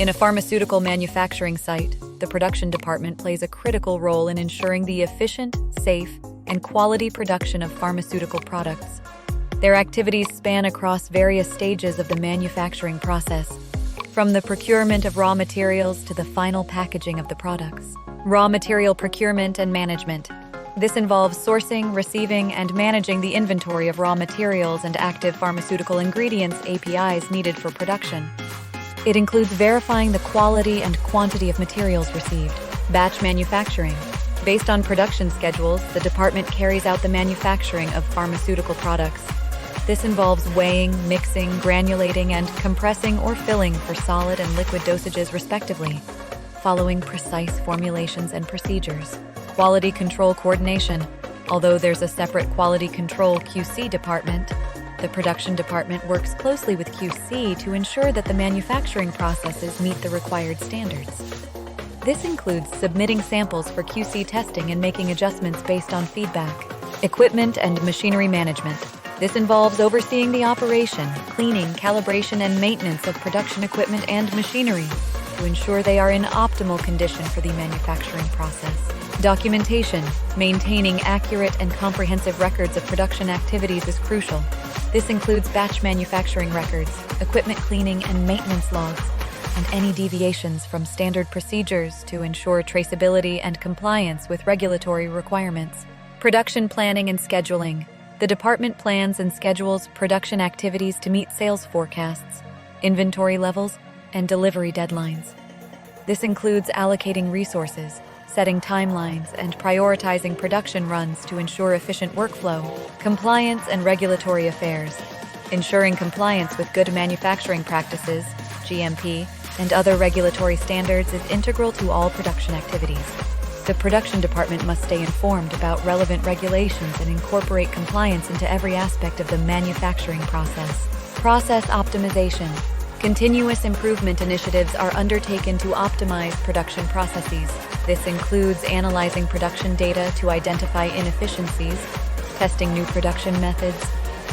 In a pharmaceutical manufacturing site, the production department plays a critical role in ensuring the efficient, safe, and quality production of pharmaceutical products. Their activities span across various stages of the manufacturing process, from the procurement of raw materials to the final packaging of the products. Raw material procurement and management. This involves sourcing, receiving, and managing the inventory of raw materials and active pharmaceutical ingredients (APIs) needed for production. It includes verifying the quality and quantity of materials received. Batch manufacturing. Based on production schedules, the department carries out the manufacturing of pharmaceutical products. This involves weighing, mixing, granulating, and compressing or filling for solid and liquid dosages respectively, following precise formulations and procedures. Quality control coordination. Although there's a separate quality control QC department, the production department works closely with QC to ensure that the manufacturing processes meet the required standards. This includes submitting samples for QC testing and making adjustments based on feedback. Equipment and machinery management. This involves overseeing the operation, cleaning, calibration, and maintenance of production equipment and machinery to ensure they are in optimal condition for the manufacturing process. Documentation. Maintaining accurate and comprehensive records of production activities is crucial. This includes batch manufacturing records, equipment cleaning and maintenance logs, and any deviations from standard procedures to ensure traceability and compliance with regulatory requirements. Production planning and scheduling. The department plans and schedules production activities to meet sales forecasts, inventory levels, and delivery deadlines. This includes allocating resources, setting timelines, and prioritizing production runs to ensure efficient workflow. Compliance and regulatory affairs. Ensuring compliance with good manufacturing practices, GMP, and other regulatory standards is integral to all production activities. The production department must stay informed about relevant regulations and incorporate compliance into every aspect of the manufacturing process. Process optimization. Continuous improvement initiatives are undertaken to optimize production processes. This includes analyzing production data to identify inefficiencies, testing new production methods,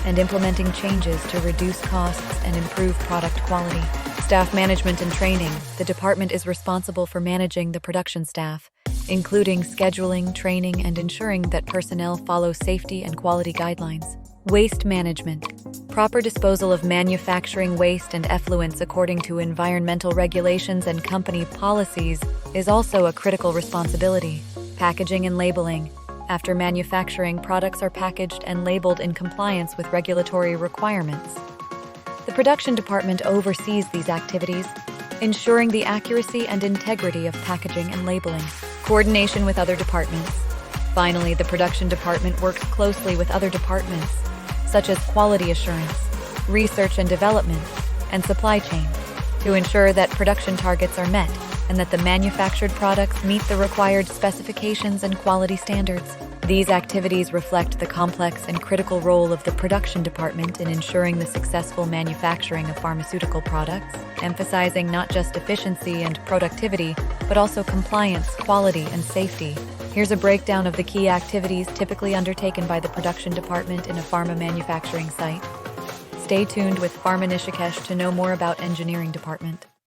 and implementing changes to reduce costs and improve product quality. Staff management and training. The department is responsible for managing the production staff, including scheduling, training, and ensuring that personnel follow safety and quality guidelines. Waste management. Proper disposal of manufacturing waste and effluents according to environmental regulations and company policies is also a critical responsibility. Packaging and labeling. After manufacturing, products are packaged and labeled in compliance with regulatory requirements. The production department oversees these activities, ensuring the accuracy and integrity of packaging and labeling. Coordination with other departments. Finally, the production department works closely with other departments, such as quality assurance, research and development, and supply chain, to ensure that production targets are met and that the manufactured products meet the required specifications and quality standards. These activities reflect the complex and critical role of the production department in ensuring the successful manufacturing of pharmaceutical products, emphasizing not just efficiency and productivity, but also compliance, quality, and safety. Here's a breakdown of the key activities typically undertaken by the production department in a pharma manufacturing site. Stay tuned with Pharma to know more about engineering department.